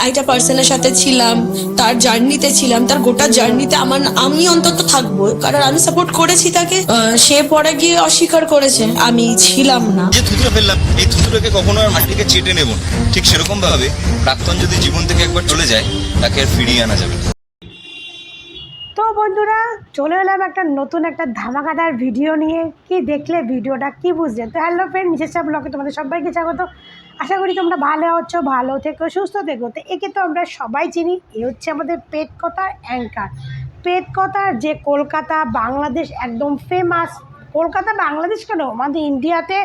একটা পার্সনের সাথে ছিলাম, তার জার্নিতে ছিলাম, তার গোটা জার্নিতে আমি অন্তত থাকবো, কারণ আমি সাপোর্ট করেছি তাকে। সে পরে গিয়ে অস্বীকার করেছে আমি ছিলাম না। যে থুতুরে ফেললাম, এই থুতুরেকে কখনো আর মাটিকে চেটে নেব না। ঠিক সেরকম ভাবে প্রাক্তন যদি জীবন থেকে একবার চলে যায়, তাকে আর ফিরিয়ে আনা যাবে না। তো বন্ধুরা, চলে এলাম নতুন একটা ধামাকাদার ভিডিও নিয়ে। কি দেখলে ভিডিওটা, কি বুঝলে? তো হ্যালো ফ্রেন্ড, মিসেস ব্লগে তোমাদের সবাইকে স্বাগত। আশা করি তোমরা ভালো আছো, ভালো থেকো, সুস্থ থেকো। তো একে তো আমরা সবাই চিনি, এ হচ্ছে আমাদের পেট কথার অ্যাঙ্কার। পেট কথার যে কলকাতা বাংলাদেশ একদম ফেমাস। কলকাতা বাংলাদেশ কেন, আমাদের ইন্ডিয়াতে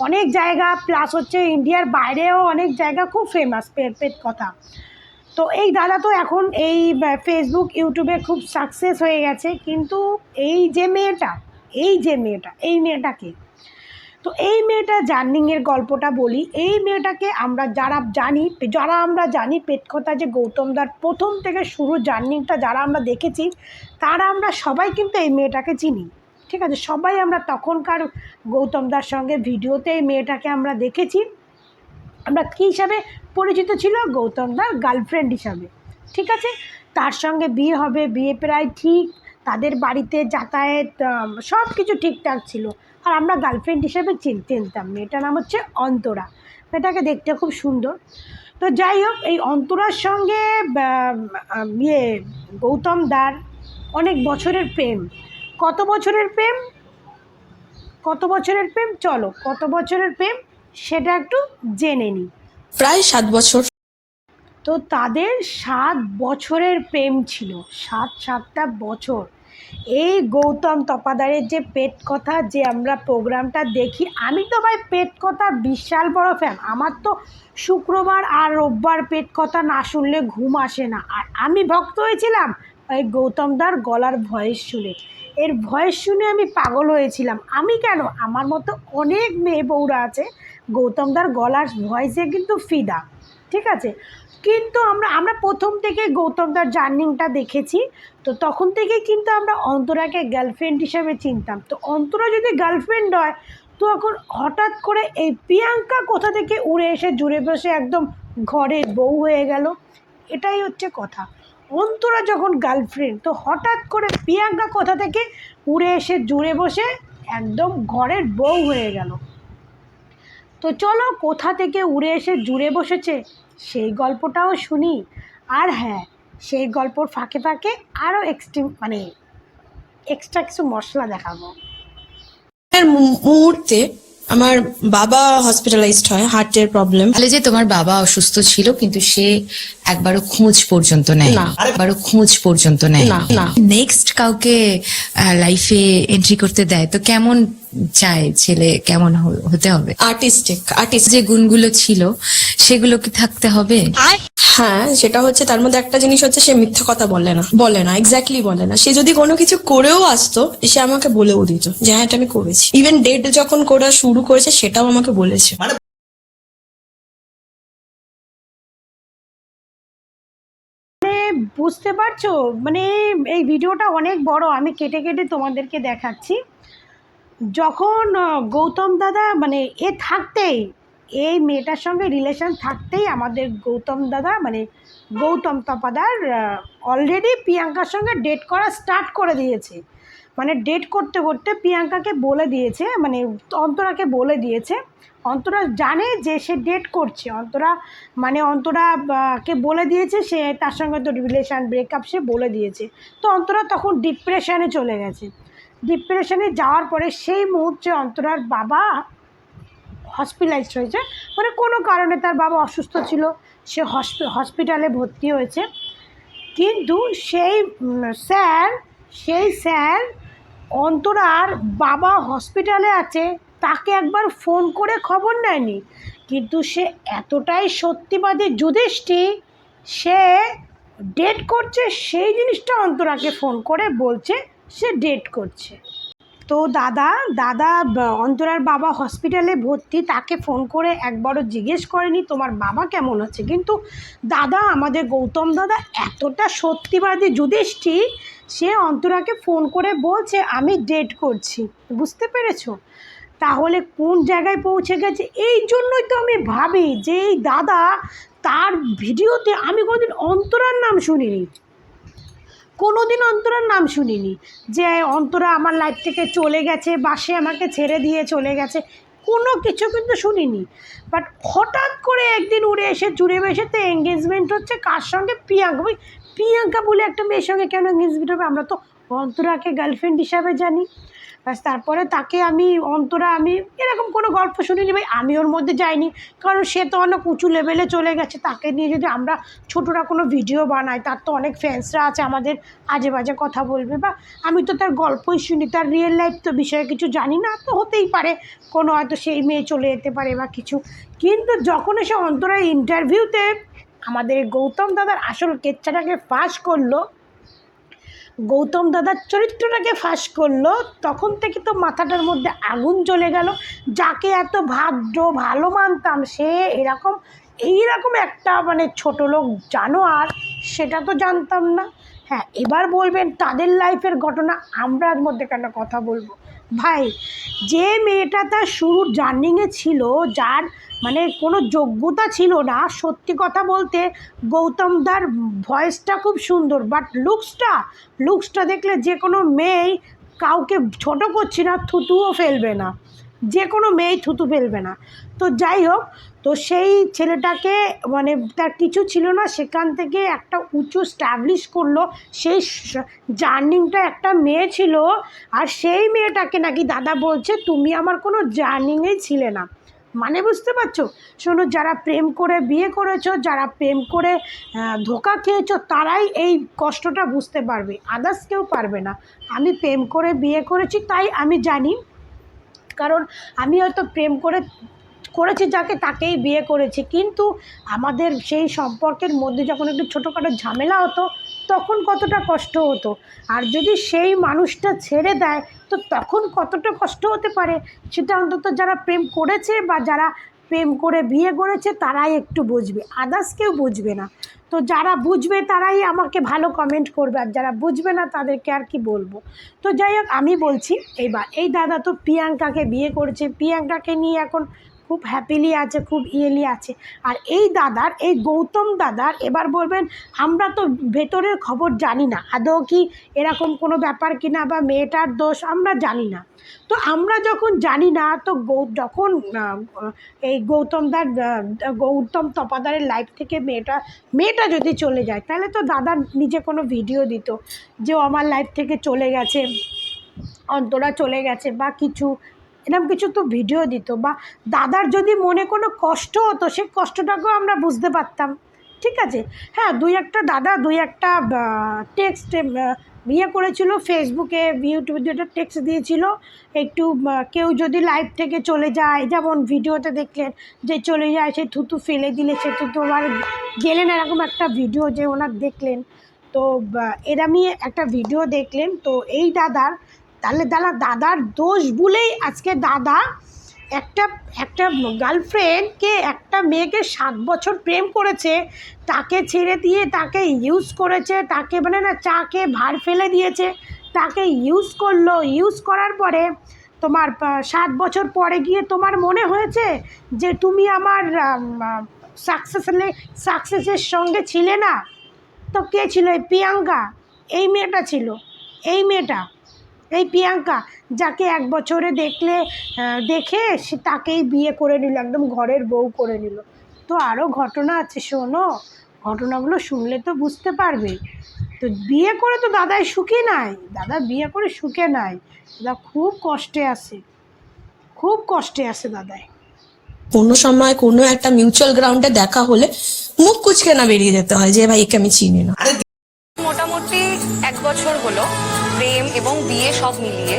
অনেক জায়গা, প্লাস হচ্ছে ইন্ডিয়ার বাইরেও অনেক জায়গা খুব ফেমাস পেট কথা। তো এই দাদা তো এখন এই ফেসবুক ইউটিউবে খুব সাকসেস হয়ে গেছে, কিন্তু এই মেয়েটাকে তো এই মেয়েটা জার্নিংয়ের গল্পটা বলি। এই মেয়েটাকে আমরা আমরা জানি পেট কথা যে গৌতমদার প্রথম থেকে শুরু জার্নিংটা যারা আমরা দেখেছি, তারা আমরা সবাই কিন্তু এই মেয়েটাকে চিনি। ঠিক আছে, সবাই আমরা তখনকার গৌতমদার সঙ্গে ভিডিওতে এই মেয়েটাকে আমরা দেখেছি। আমরা কী হিসাবে পরিচিত ছিল? গৌতমদার গার্লফ্রেন্ড হিসাবে। ঠিক আছে, তার সঙ্গে বিয়ে হবে, বিয়ে প্রায় ঠিক, তাদের বাড়িতে যাতায়াত সব কিছু ঠিকঠাক ছিল, আর আমরা গার্লফ্রেন্ড হিসেবে চিনতাম। মেয়েটার নাম হচ্ছে অন্তরা। মেয়েটাকে দেখতে খুব সুন্দর। তো যাই হোক, এই অন্তরার সঙ্গে গৌতমদার অনেক বছরের প্রেম। কত বছরের প্রেম চলো, কত বছরের প্রেম সেটা একটু জেনে নিই। প্রায় 7 বছর। তো তাদের 7 বছরের প্রেম ছিল, 7টা বছর। এই গৌতম তপাদারের যে পেট কথা, যে আমরা প্রোগ্রামটা দেখি, আমি তো ভাই পেট কথা বিশাল বড় ফ্যান। আমার তো শুক্রবার আর রোববার পেট কথা না শুনলে ঘুম আসে না। আর আমি ভক্ত হয়েছিলাম এই গৌতমদার গলার ভয়েস শুনে। এর ভয়েস শুনে আমি পাগল হয়েছিলাম। আমি কেন, আমার মতো অনেক মেয়ে বউরা আছে গৌতমদার গলার ভয়েসে কিন্তু ফিদা। ঠিক আছে, কিন্তু আমরা প্রথম থেকে গৌতমদার জার্নিংটা দেখেছি। তো তখন থেকে কিন্তু আমরা অন্তরাকে গার্লফ্রেন্ড হিসাবে চিনতাম। তো অন্তরা যদি গার্লফ্রেন্ড হয়, তো এখন হঠাৎ করে এই প্রিয়াঙ্কা কোথা থেকে উড়ে এসে জুড়ে বসে একদম ঘরের বউ হয়ে গেল? এটাই হচ্ছে কথা। অন্তরা যখন গার্লফ্রেন্ড, তো হঠাৎ করে প্রিয়াঙ্কা কোথা থেকে উড়ে এসে জুড়ে বসে একদম ঘরের বউ হয়ে গেল? তো চলো, কোথা থেকে উড়ে এসে জুড়ে বসেছে সেই গল্পটাও শুনি। আর হ্যাঁ, সেই গল্পর ফাঁকে ফাঁকে আরও এক্সট্রা কিছু মশলা দেখাবো। মুহূর্তে আমার বাবা হসপিটালাইজড হয়, হার্টের প্রবলেম। তাহলে যে তোমার বাবা অসুস্থ ছিল, কিন্তু সে একবারও খোঁজ পর্যন্ত নেয় না। না। নেক্সট কাউকে লাইফে এন্ট্রি করতে দেয় তো কেমন চায় ছেলে, কেমন হতে হবে? আর্টিস্ট যে গুণগুলো ছিল সেগুলো কি থাকতে হবে? হ্যাঁ, সেটা হচ্ছে, তার মধ্যে একটা জিনিস হচ্ছে সে মিথ্যা কথা বলে না, এক্স্যাক্টলি বলে না। সে যদি কোনো কিছু করেও আসতো, সে আমাকে বলেও দিত যে হ্যাঁ এটা আমি করেছি। ইভেন ডেট যখন করা শুরু করেছে সেটাও আমাকে বলেছে। বুঝতে পারছো? এই ভিডিওটা অনেক বড়, আমি কেটে কেটে তোমাদেরকে দেখাচ্ছি। যখন গৌতম দাদা থাকতেই, এই মেয়েটার সঙ্গে রিলেশন থাকতেই আমাদের গৌতম দাদা গৌতম তপাদার অলরেডি প্রিয়াঙ্কার সঙ্গে ডেট করা স্টার্ট করে দিয়েছে। ডেট করতে করতে প্রিয়াঙ্কাকে বলে দিয়েছে, অন্তরাকে বলে দিয়েছে। অন্তরা জানে যে সে ডেট করছে। অন্তরা কে বলে দিয়েছে, সে তার সঙ্গে তো রিলেশন ব্রেকআপ সে বলে দিয়েছে। তো অন্তরা তখন ডিপ্রেশনে চলে গেছে। ডিপ্রেশনে যাওয়ার পরে সেই মুহূর্তে অন্তরার বাবা হসপিটালাইজড হয়েছে। কোনো কারণে তার বাবা অসুস্থ ছিল, সে হসপিটালে ভর্তি হয়েছে। কিন্তু সেই স্যার অন্তরার বাবা হসপিটালে আছে, তাকে একবার ফোন করে খবর নেয়নি। কিন্তু সে এতটাই সত্যিবাদী যুধিষ্ঠি, সে ডেট করছে সেই জিনিসটা অন্তরাকে ফোন করে বলছে সে ডেট করছে। তো দাদা অন্তরার বাবা হসপিটালে ভর্তি, তাকে ফোন করে একবারও জিজ্ঞেস করেনি তোমার বাবা কেমন আছে। কিন্তু দাদা, আমাদের গৌতম দাদা এতটা সত্যিবাদী যুধিষ্ঠি, সে অন্তরাকে ফোন করে বলছে আমি ডেট করছি। বুঝতে পেরেছো? তাহলে কোন জায়গায় পৌঁছে গেছে? এই জন্যই তো আমি ভাবি যে এই দাদা তার ভিডিওতে আমি কোনোদিন অন্তরার নাম শুনিনি, কোনোদিন অন্তরার নাম শুনিনি যে অন্তরা আমার লাইফ থেকে চলে গেছে বা সে আমাকে ছেড়ে দিয়ে চলে গেছে, কোনো কিছু কিন্তু শুনিনি। বাট হঠাৎ করে একদিন উড়ে এসে জুড়ে বেসেতে এঙ্গেজমেন্ট হচ্ছে কার সঙ্গে, প্রিয়াঙ্কা। ওই প্রিয়াঙ্কা বলে একটা মেয়ের সঙ্গে কেন এঙ্গেজমেন্ট হবে? আমরা তো অন্তরাকে গার্লফ্রেন্ড হিসাবে জানি। ব্যাস তারপরে তাকে আমি এরকম কোনো গল্প শুনিনি ভাই, আমি ওর মধ্যে যাইনি, কারণ সে তো অনেক উঁচু লেভেলে চলে গেছে। তাকে নিয়ে যদি আমরা ছোটরা কোনো ভিডিও বানাই, তার তো অনেক ফ্যান্সরা আছে, আমাদের আজে বাজে কথা বলবে, বা আমি তো তার গল্পই শুনি, তার রিয়েল লাইফ তো বিষয়ে কিছু জানি না। তো হতেই পারে কোনো হয়তো সেই মেয়ে চলে যেতে পারে বা কিছু। কিন্তু যখন এসে অন্তরা ইন্টারভিউতে আমাদের গৌতম দাদার আসল কেচ্ছাটাকে ফাঁস করলো, গৌতম দাদার চরিত্রটাকে ফাঁস করলো, তখন থেকে তো মাথাটার মধ্যে আগুন জ্বলে গেল। যাকে এত ভাদ্র ভালো মানতাম, সে এইরকম একটা মানে ছোট লোক জানোয়ার, সেটা তো জানতাম না। হ্যাঁ, এবার বলবেন তাদের লাইফের ঘটনা আমরা এর মধ্যে কেন কথা বলবো? ভাই, যে মেয়েটা তার শুরুর জার্নিংয়ে ছিল, যার মানে কোনো যোগ্যতা ছিল না, সত্যি কথা বলতে গৌতমদার ভয়েসটা খুব সুন্দর, বাট লুকসটা দেখলে যে কোনো মেয়েই, কাউকে ছোট করছি না, থুতুও ফেলবে না, যে কোনো মেয়েই থুতু ফেলবে না। তো যাই হোক, তো সেই ছেলেটাকে মানে তার কিছু ছিল না, সেখান থেকে একটা উঁচু স্ট্যাবলিশ করলো। সেই জার্নিংটা একটা মেয়ে ছিল, আর সেই মেয়েটাকে নাকি দাদা বলছে তুমি আমার কোনো জার্নিংয়েই ছিলে না। মানে বুঝতে পারছো? শোনো, যারা প্রেম করে বিয়ে করেছো, যারা প্রেম করে ধোঁকা খেয়েছো, তারাই এই কষ্টটা বুঝতে পারবে, আদার্স কেউ পারবে না। আমি প্রেম করে বিয়ে করেছি, তাই আমি জানি, কারণ আমি হয়তো প্রেম করেছি যাকে, তাকেই বিয়ে করেছি। কিন্তু আমাদের সেই সম্পর্কের মধ্যে যখন একটু ছোটোখাটো ঝামেলা হতো, তখন কতটা কষ্ট হতো, আর যদি সেই মানুষটা ছেড়ে দেয় তো তখন কতটা কষ্ট হতে পারে, সেটা অন্তত যারা প্রেম করেছে বা যারা প্রেম করে বিয়ে করেছে তারাই একটু বুঝবে, আদার্স কেউ বুঝবে না। তো যারা বুঝবে তারাই আমাকে ভালো কমেন্ট করবে, আর যারা বুঝবে না তাদেরকে আর কি বলবো। তো যাই হোক, আমি বলছি এইবার এই দাদা তো প্রিয়াঙ্কাকে বিয়ে করেছে, প্রিয়াঙ্কাকে নিয়ে এখন খুব হ্যাপিলি আছে, খুব ইয়েলি আছে। আর এই দাদার, এই গৌতম দাদার, এবার বলবেন আমরা তো ভেতরের খবর জানি না আদৌ কি এরকম কোনো ব্যাপার কিনা, বা মেয়েটার দোষ আমরা জানি না। তো আমরা যখন জানি না, তো যখন এই গৌতম তপাদারের লাইফ থেকে মেয়েটা যদি চলে যায়, তাহলে তো দাদা নিজে কোনো ভিডিও দিত যে ও আমার লাইফ থেকে চলে গেছে, অন্তরা চলে গেছে বা কিছু, এরকম কিছু তো ভিডিও দিত। বা দাদার যদি মনে কোনো কষ্ট হতো, সেই কষ্টটাকেও আমরা বুঝতে পারতাম, ঠিক আছে। হ্যাঁ, দাদা দুই একটা টেক্সট ইয়ে করেছিল, ফেসবুকে ইউটিউবে দুটো টেক্সট দিয়েছিল, একটু কেউ যদি লাইভ থেকে চলে যায়, যেমন ভিডিওতে দেখলেন যে চলে যায়, সে থুতু ফেলে দিলে সে থুতু আবার গেলেন, এরকম একটা ভিডিও যে ওনার দেখলেন। তো এরমই একটা ভিডিও দেখলেন। তো এই তাহলে দাদার দোষ বলেই আজকে দাদা একটা গার্লফ্রেন্ডকে, একটা মেয়েকে 7 বছর প্রেম করেছে, তাকে ছেড়ে দিয়ে তাকে ইউজ করেছে, তাকে মানে না চাকে ভার ফেলে দিয়েছে, তাকে ইউজ করার পরে তোমার 7 বছর পরে গিয়ে তোমার মনে হয়েছে যে তুমি আমার সাকসেসের সঙ্গে ছিলে না। তো কে ছিল? এই প্রিয়াঙ্কা, এই মেয়েটা ছিল, এই প্রিয়াঙ্কা, যাকে 1 বছরে দেখে সে তাকেই বিয়ে করে নিল, একদম ঘরের বউ করে নিল। তো আরও ঘটনা আছে, শোনো, ঘটনাগুলো শুনলে তো বুঝতে পারবে। তো বিয়ে করে তো দাদা বিয়ে করে সুখে নাই, দাদা খুব কষ্টে আছে দাদাই। কোনো সময় কোনো একটা মিউচুয়াল গ্রাউন্ডে দেখা হলে মুখ কুচকে না বেরিয়ে যেতে হয় যে ভাই একে আমি চিনি না। মোটামুটি 1 বছর হলো প্রেম এবং বিয়ে সব মিলিয়ে,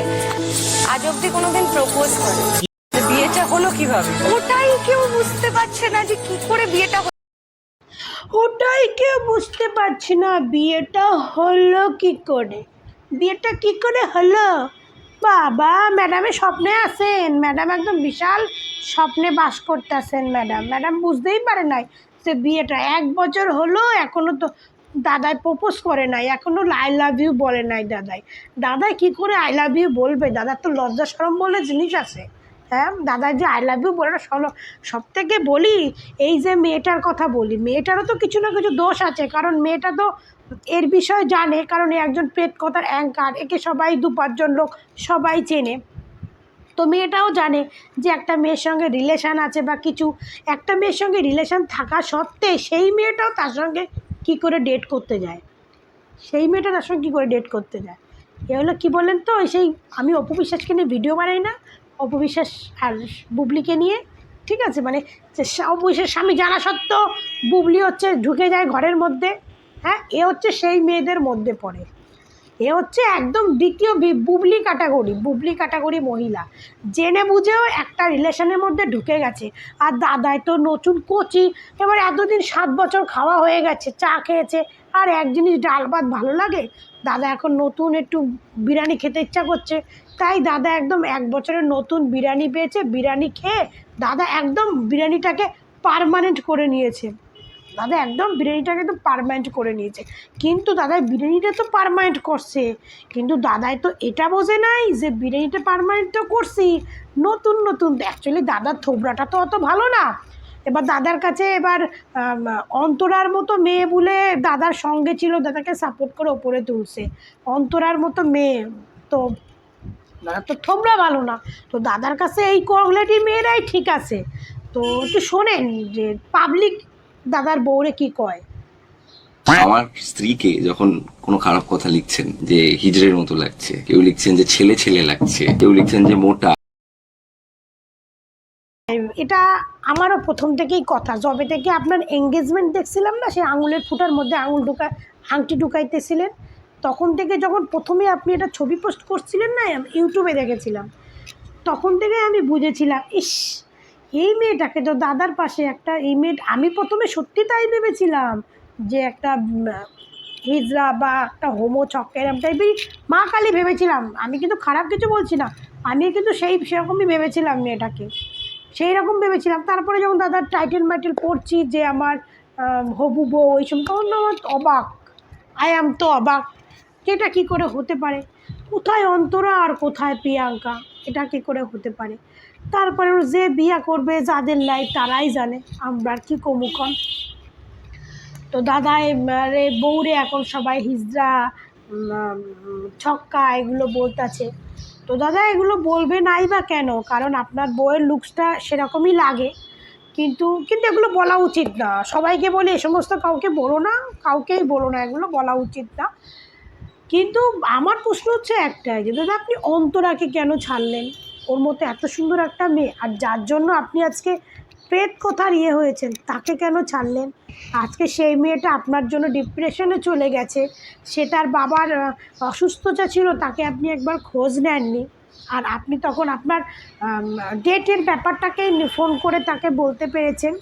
আজ অব্দি কোনোদিন প্রপোজ করে। বিয়েটা হলো কিভাবে, ওটাই কেউ বুঝতে পারছে না যে কি করে বিয়েটা হলো। ওটাই কেউ বুঝতে পারছি না বিয়েটা হলো কি করে, হলো। বাবা, ম্যাডামের স্বপ্নে আছেন, ম্যাডাম একদম বিশাল স্বপ্নে বাস করতেছেন। ম্যাডাম বুঝতেই পারে নাই যে বিয়েটা 1 বছর হলো, এখনো তো দাদাই প্রপোজ করে নাই, এখনো আই লাভ ইউ বলে নাই দাদাই কি করে আই লাভ ইউ বলবে? দাদার তো লজ্জা শরম বলে জিনিস আছে, হ্যাঁ, দাদা যে আই লাভ ইউ বলে সব থেকে বলি, এই যে মেয়েটার কথা বলি, মেয়েটারও তো কিছু না কিছু দোষ আছে, কারণ মেয়েটা তো এর বিষয়ে জানে, কারণ এ একজন পেট কথার অ্যাঙ্কার, একে সবাই 2-5 জন লোক সবাই চেনে। তো মেয়েটাও জানে যে একটা মেয়ের সঙ্গে রিলেশান আছে বা কিছু, একটা মেয়ের সঙ্গে রিলেশান থাকা সত্ত্বে সেই মেয়েটাও তার সঙ্গে কী করে ডেট করতে যায়, সেই মেয়েটা তার সঙ্গে কী করে ডেট করতে যায়। এ হলো কী বলেন তো, সেই আমি অপু বিশ্বাসকে নিয়ে ভিডিও বানাই না, অপু বিশ্বাস আর বুবলিকে নিয়ে, ঠিক আছে, মানে যে অপু বিশ্বাস স্বামী জানা সত্ত্বেও বুবলি হচ্ছে ঢুকে যায় ঘরের মধ্যে। হ্যাঁ, এ হচ্ছে সেই মেয়েদের মধ্যে পড়ে, এ হচ্ছে একদম দ্বিতীয় বুবলি ক্যাটাগরি মহিলা, জেনে বুঝেও একটা রিলেশনের মধ্যে ঢুকে গেছে। আর দাদাই তো নতুন কোচি, এবার এতদিন 7 বছর খাওয়া হয়ে গেছে, চা খেয়েছে, আর এক জিনিস ডাল ভাত ভালো লাগে, দাদা এখন নতুন একটু বিরিয়ানি খেতে ইচ্ছা করছে, তাই দাদা একদম 1 বছরের নতুন বিরিয়ানি পেয়েছে, বিরিয়ানি খেয়ে দাদা একদম বিরিয়ানিটাকে পার্মানেন্ট করে নিয়েছে, দাদা একদম বিরিয়ানিটাকে তো পার্মানেন্ট করে নিয়েছে। কিন্তু দাদা বিরিয়ানিটা তো পার্মানেন্ট করছে, কিন্তু দাদাই তো এটা বোঝে নাই যে বিরিয়ানিটা পার্মানেন্ট তো করছি, নতুন নতুন অ্যাকচুয়ালি দাদার থোবড়াটা তো অত ভালো না। এবার দাদার কাছে এবার অন্তরার মতো মেয়ে বলে দাদার সঙ্গে ছিল, দাদাকে সাপোর্ট করে ওপরে তুলছে, অন্তরার মতো মেয়ে, তো দাদা তো থোবড়া ভালো না, তো দাদার কাছে এই কোয়ালিটির মেয়েরাই ঠিক আছে। তো একটু শোনেন যে পাবলিক দাদার বউরে কি কয়। আমার স্ত্রীকে যখন কোনো খারাপ কথা লিখছেন যে হিজড়ের মতো লাগছে, কেউ লিখছেন যে ছেলে ছেলে লাগছে, কেউ লিখছেন যে মোটা, এটা আমারও প্রথম থেকেই কথা, যবে থেকে আপনার এঙ্গেজমেন্ট দেখছিলাম না, সেই আঙুলের ফুটার মধ্যে আংটি ঢুকাইতেছিলেন, তখন থেকে যখন প্রথমে আপনি এটা ছবি পোস্ট করছিলেন না, ইউটিউবে দেখেছিলাম, তখন থেকে আমি বুঝেছিলাম, ইস এই মেয়েটাকে তো দাদার পাশে একটা, এই মেয়ে, আমি প্রথমে সত্যি তাই ভেবেছিলাম যে একটা হিজড়া বা একটা হোমো ছক্কা এরম টাইপেরই মা কালী ভেবেছিলাম, আমি কিন্তু খারাপ কিছু বলছি না, আমি কিন্তু সেরকমই ভেবেছিলাম মেয়েটাকে, সেই রকম ভেবেছিলাম। তারপরে যখন দাদার টাইটেল পড়ছি যে আমার হবু বউ এইসব, তখন আমার অবাক, তো অবাক, এটা কী করে হতে পারে, কোথায় অন্তরা আর কোথায় প্রিয়াঙ্কা, এটা কী করে হতে পারে। তারপরে যে বিয়ে করবে যাদের লাইফ তারাই জানে, আমরা আর কি কমুখন। তো দাদা এবারে বউরে এখন সবাই হিজড়া ছক্কা এগুলো বলতেছে, তো দাদা এগুলো বলবে নাই বা কেন, কারণ আপনার বউয়ের লুকসটা সেরকমই লাগে, কিন্তু এগুলো বলা উচিত না, সবাইকে বলি এ সমস্ত কাউকেই বলো না, এগুলো বলা উচিত না। কিন্তু আমার প্রশ্ন হচ্ছে একটাই, যে দাদা আপনি অন্তরাকে কেন ছাড়লেন, ওর মতো এত সুন্দর একটা মেয়ে, আর যার জন্য আপনি আজকে পেট কথার হয়েছেন, তাকে কেন ছাড়লেন। আজকে সেই মেয়েটা আপনার জন্য ডিপ্রেশনে চলে গেছে, সেটার বাবার অসুস্থতা ছিল, তাকে আপনি একবার খোঁজ নেননি, আর আপনি তখন আপনার ডেটের ব্যাপারটাকে ফোন করে তাকে বলতে পেরেছেন।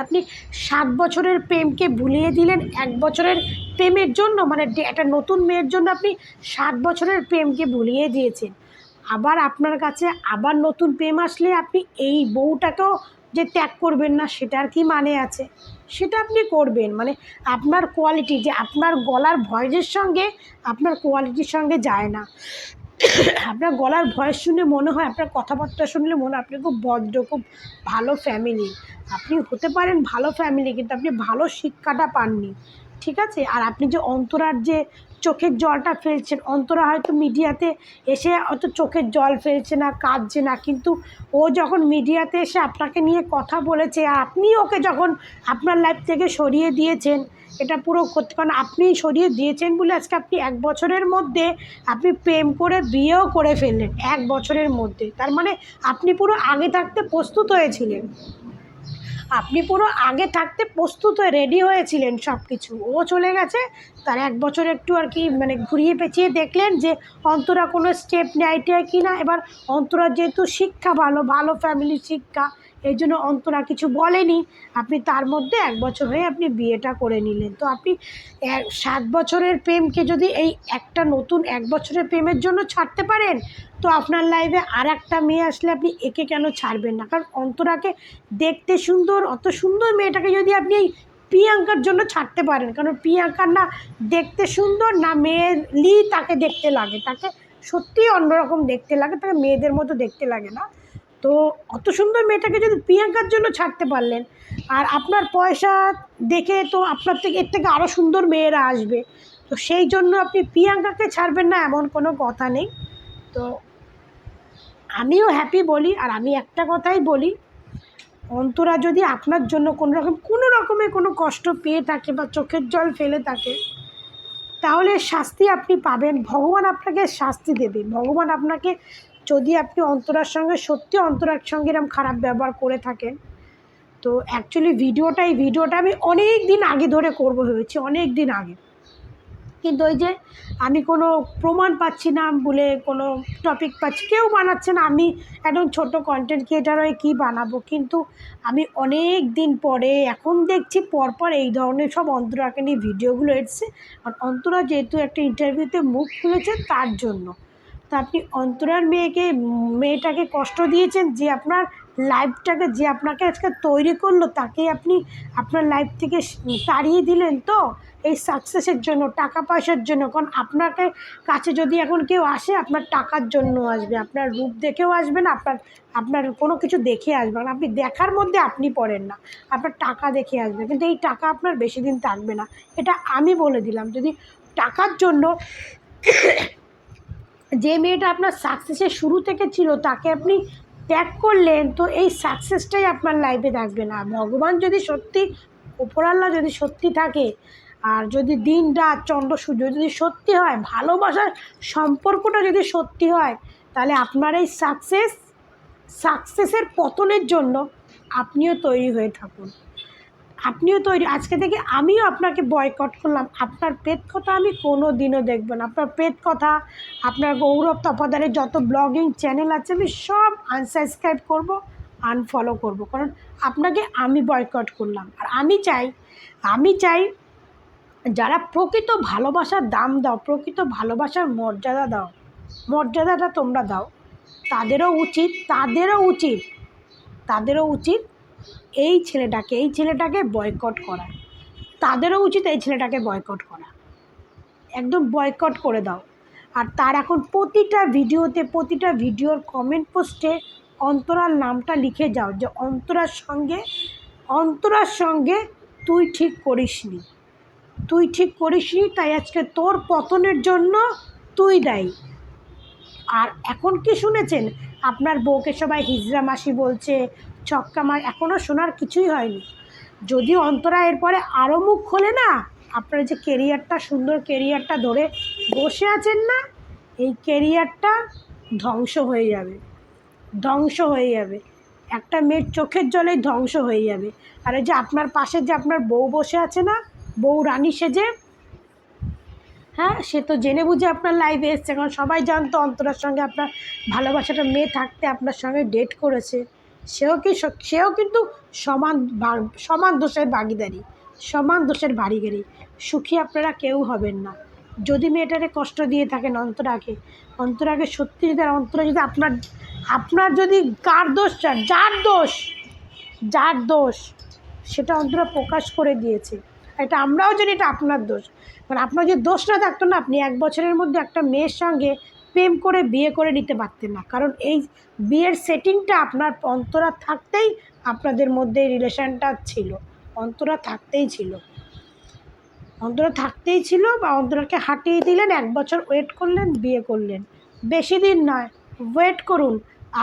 আপনি 7 বছরের প্রেমকে ভুলিয়ে দিলেন 1 বছরের প্রেমের জন্য, মানে একটা নতুন মেয়ের জন্য আপনি 7 বছরের প্রেমকে ভুলিয়ে দিয়েছেন। আবার আপনার কাছে আবার নতুন প্রেম আসলে আপনি এই বউটাকেও যে ত্যাগ করবেন না, সেটার কি মানে আছে, সেটা আপনি করবেন, মানে আপনার কোয়ালিটি, যে আপনার গলার ভয়েসের সঙ্গে আপনার কোয়ালিটির সঙ্গে যায় না। আপনার গলার ভয়েস শুনে মনে হয়, আপনার কথাবার্তা শুনলে মনে হয় আপনি খুব ভদ্র, খুব ভালো ফ্যামিলি, আপনি হতে পারেন ভালো ফ্যামিলি, কিন্তু আপনি ভালো শিক্ষাটা পাননি, ঠিক আছে। আর আপনি যে অন্তরার যে চোখের জলটা ফেলছেন, অন্তরা হয়তো মিডিয়াতে এসে হয়তো চোখের জল ফেলছে না, কাঁদছে না, কিন্তু ও যখন মিডিয়াতে এসে আপনাকে নিয়ে কথা বলেছে, আর আপনি ওকে যখন আপনার লাইফ থেকে সরিয়ে দিয়েছেন, এটা পুরো করতে, কারণ আপনি সরিয়ে দিয়েছেন বলে আজকে আপনি 1 বছরের মধ্যে আপনি প্রেম করে বিয়েও করে ফেললেন 1 বছরের মধ্যে, তার মানে আপনি পুরো আগে থাকতে প্রস্তুত হয়েছিলেন, আপনি পুরো আগে থাকতে প্রস্তুত হয়ে রেডি হয়েছিলেন সব কিছু। ও চলে গেছে, তার 1 বছর একটু আর কি মানে ঘুরিয়ে পেঁচিয়ে দেখলেন যে অন্তরা কোনো স্টেপ নেয় কি না। এবার অন্তরার যেহেতু শিক্ষা ভালো ফ্যামিলির শিক্ষা, এই জন্য অন্তরা কিছু বলেনি, আপনি তার মধ্যে 1 বছর হয়ে আপনি বিয়েটা করে নিলেন। তো আপনি 7 বছরের প্রেমকে যদি এই একটা নতুন 1 বছরের প্রেমের জন্য ছাড়তে পারেন, তো আপনার লাইফে আর একটা মেয়ে আসলে আপনি একে কেন ছাড়বেন না। কারণ অন্তরাকে দেখতে সুন্দর, অত সুন্দর মেয়েটাকে যদি আপনি এই প্রিয়াঙ্কার জন্য ছাড়তে পারেন, কারণ প্রিয়াঙ্কার না দেখতে সুন্দর না তাকে দেখতে লাগে, তাকে সত্যিই অন্যরকম দেখতে লাগে, তাকে মেয়েদের মতো দেখতে লাগে না। তো অত সুন্দর মেয়েটাকে যদি প্রিয়াঙ্কার জন্য ছাড়তে পারলেন, আর আপনার পয়সা দেখে তো আপনার থেকে এর থেকে আরও সুন্দর মেয়েরা আসবে, তো সেই জন্য আপনি প্রিয়াঙ্কাকে ছাড়বেন না এমন কোনো কথা নেই। তো আমিও হ্যাপি বলি, আর আমি একটা কথাই বলি, অন্তরা যদি আপনার জন্য কোনো রকমের কোনো কষ্ট পেয়ে থাকে বা চোখের জল ফেলে থাকে, তাহলে শাস্তি আপনি পাবেন, ভগবান আপনাকে শাস্তি দেবে। ভগবান আপনাকে, যদি আপনি অন্তরার সঙ্গে সত্যি অন্তরার সঙ্গে এরকম খারাপ ব্যবহার করে থাকেন, তো অ্যাকচুয়ালি ভিডিওটা আমি অনেক দিন আগে ধরে করব ভেবেছি, অনেক দিন আগে, কিন্তু ওই যে আমি কোনো প্রমাণ পাচ্ছি না বলে, কোনো টপিক পাচ্ছি, কেউ বানাচ্ছে না, আমি একদম ছোট কন্টেন্ট ক্রিয়েটার হয়ে কী বানাবো। কিন্তু আমি অনেক দিন পরে এখন দেখছি পরপর এই ধরনের সব অন্তরাকে নিয়ে ভিডিওগুলো এসছে, আর অন্তরা যেহেতু একটা ইন্টারভিউতে মুখ খুলেছে তার জন্য। তা আপনি অন্তরার মেয়েটাকে কষ্ট দিয়েছেন, যে আপনার লাইফটাকে, যে আপনাকে আজকে তৈরি করলো, তাকে আপনি আপনার লাইফ থেকে তাড়িয়ে দিলেন তো এই সাকসেসের জন্য, টাকা পয়সার জন্য। কারণ আপনাকে কাছে যদি এখন কেউ আসে, আপনার টাকার জন্য আসবে, আপনার রূপ দেখেও আসবে না, আপনার কোনো কিছু দেখে আসবে না, আপনি দেখার মধ্যে আপনি পড়েন না, আপনার টাকা দেখে আসবে, কিন্তু এই টাকা আপনার বেশি দিন থাকবে না, এটা আমি বলে দিলাম। যদি টাকার জন্য যে মেয়েটা আপনার সাকসেসের শুরু থেকে ছিল তাকে আপনি ত্যাগ করলেন, তো এই সাকসেসটাই আপনার লাইফে থাকবে না। ভগবান যদি সত্যি, উপরাল্লাহ যদি সত্যি থাকে, আর যদি দিন রাত চন্দ্র সূর্য যদি সত্যি হয়, ভালোবাসার সম্পর্কটা যদি সত্যি হয়, তাহলে আপনার এই সাকসেসের পতনের জন্য আপনিও তৈরি হয়ে থাকুন, আপনিও তৈরি। আজকে থেকে আমিও আপনাকে বয়কট করলাম, আপনার পেট কথা আমি কোনো দিনও দেখব না, আপনার পেট কথা, আপনার গৌরব তপাদারের যত ব্লগিং চ্যানেল আছে আমি সব আনসাবস্ক্রাইব করব, আনফলো করব, কারণ আপনাকে আমি বয়কট করলাম। আর আমি চাই যারা প্রকৃত ভালোবাসার দাম দাও, প্রকৃত ভালোবাসার মর্যাদা দাও, মর্যাদাটা তোমরা দাও, তাদেরও উচিত এই ছেলেটাকে বয়কট করা, তাদেরও উচিত এই ছেলেটাকে বয়কট করা, একদম বয়কট করে দাও। আর তার এখন প্রতিটা ভিডিওর কমেন্ট পোস্টে অন্তরার নামটা লিখে যাও, যে অন্তরার সঙ্গে তুই ঠিক করিসনি, তাই আজকে তোর পতনের জন্য তুই দায়ী। আর এখন কি শুনেছেন, আপনার বউকে সবাই হিজড়া মাসি বলছে, ছক্কা মার, এখনও শোনার কিছুই হয়নি। যদি অন্তরা এরপরে আরও মুখ খোলে না, আপনার যে সুন্দর কেরিয়ারটা ধরে বসে আছেন না, এই কেরিয়ারটা ধ্বংস হয়ে যাবে, একটা মেয়ের চোখের জলেই ধ্বংস হয়ে যাবে। আর এই যে আপনার পাশে যে আপনার বউ বসে আছে না, বউ রানী সেজে, হ্যাঁ, সে তো জেনে বুঝে আপনার লাইফে এসছে, কারণ সবাই জানতো অন্তরার সঙ্গে আপনার ভালোবাসাটা মেয়ে থাকতে আপনার সঙ্গে ডেট করেছে, সেও কিন্তু সমান দোষের ভাগিদারি। সুখী আপনারা কেউ হবেন না যদি মেয়েটারে কষ্ট দিয়ে থাকেন। অন্তরাকে সত্যি যদি, অন্তরা যদি আপনার যদি যার দোষ সেটা অন্তরা প্রকাশ করে দিয়েছে, এটা আমরাও জানি এটা আপনার দোষ। কারণ আপনার যদি দোষ না থাকতো না, আপনি 1 বছরের মধ্যে একটা মেয়ের সঙ্গে প্রেম করে বিয়ে করে নিতে পারতেন না, কারণ এই বিয়ের সেটিংটা আপনার অন্তরা থাকতেই আপনাদের মধ্যে এই রিলেশনটা ছিল, অন্তরা থাকতেই ছিল, বা অন্তরাকে হাঁটিয়ে দিলেন, 1 বছর ওয়েট করলেন, বিয়ে করলেন, বেশি দিন নয়, ওয়েট করুন,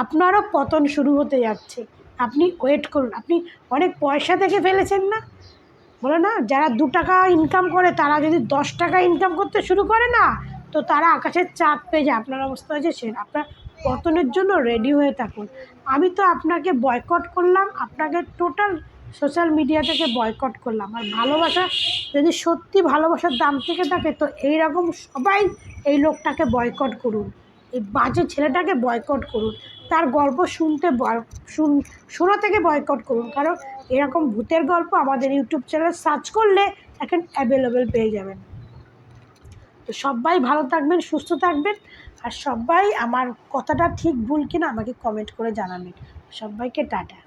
আপনারও পতন শুরু হতে যাচ্ছে, আপনি ওয়েট করুন। আপনি অনেক পয়সা থেকে ফেলেছেন না, বলে না, যারা 2 টাকা ইনকাম করে তারা যদি 10 টাকা ইনকাম করতে শুরু করে না, তো তারা আকাশের চাঁদ পেয়ে যায়। আপনার অবস্থা হয়েছে সেটা, আপনার পতনের জন্য রেডি হয়ে থাকুন। আমি তো আপনাকে বয়কট করলাম, আপনাকে টোটাল সোশ্যাল মিডিয়া থেকে বয়কট করলাম। আর ভালোবাসা যদি সত্যি ভালোবাসার দাম থেকে থাকে, তো এইরকম সবাই এই লোকটাকে বয়কট করুন, এই বাজে ছেলেটাকে বয়কট করুন, তার গল্প শোনা থেকে বয়কট করুন, কারণ এরকম ভূতের গল্প আমাদের ইউটিউব চ্যানেল সার্চ করলে এখন অ্যাভেলেবেল পেয়ে যাবেন। তো সবাই ভালো থাকবেন, সুস্থ থাকবেন, আর সবাই আমার কথাটা ঠিক ভুল কিনা আমাকে কমেন্ট করে জানাবেন। সবাইকে টাটা।